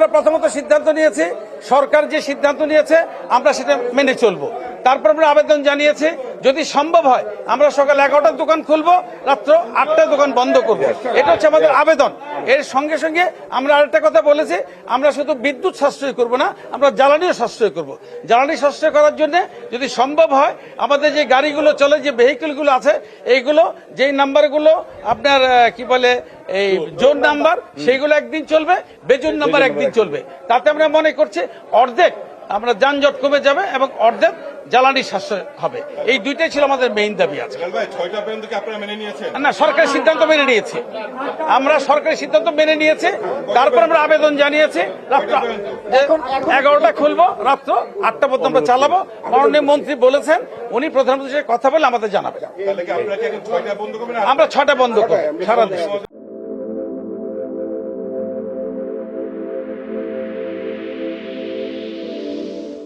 আমরা প্রথমত সিদ্ধান্ত নিয়েছি, সরকার যে সিদ্ধান্ত নিয়েছে আমরা সেটা মেনে চলবো। তারপর আমরা আবেদন জানিয়েছি, যদি সম্ভব হয় আমরা সকাল 11টার দোকান খুলবো, রাত্র 8টায় দোকান বন্ধ করবো। এটা হচ্ছে আমাদের আবেদন। এর সঙ্গে সঙ্গে আমরা আরেকটা কথা বলেছি, আমরা শুধু বিদ্যুৎ সাশ্রয় করব না, আমরা জ্বালানিও সাশ্রয় করব। জ্বালানি সাশ্রয় করার জন্য যদি সম্ভব হয় আমাদের যে গাড়িগুলো চলে, যে ভেহিকেলগুলো আছে, এইগুলো যেই নাম্বারগুলো আপনার কি বলে এই জোন নাম্বার, সেইগুলো একদিন চলবে, বেজোন নাম্বার একদিন চলবে। তাতে আমরা মনে করছি অর্ধেক আমরা যানজট কমে যাবে এবং অর্ধেক জ্বালানি সাশ্রয় হবে। এই দুইটাই ছিল আমাদের মেইন দাবি আছে। না, সরকারি সিদ্ধান্ত মেনে নিয়েছে, আমরা সরকারি সিদ্ধান্ত মেনে নিয়েছি। তারপর আমরা আবেদন জানিয়েছি, রাত্র 11টা খুলবো, রাত্র 8টা পর্যন্ত আমরা চালাবো। মাননীয় মন্ত্রী বলেছেন, উনি প্রধানমন্ত্রীর সাথে কথা বলে আমাদের জানাবেন। আমরা 6টা বন্ধ করবো সারা দেশে।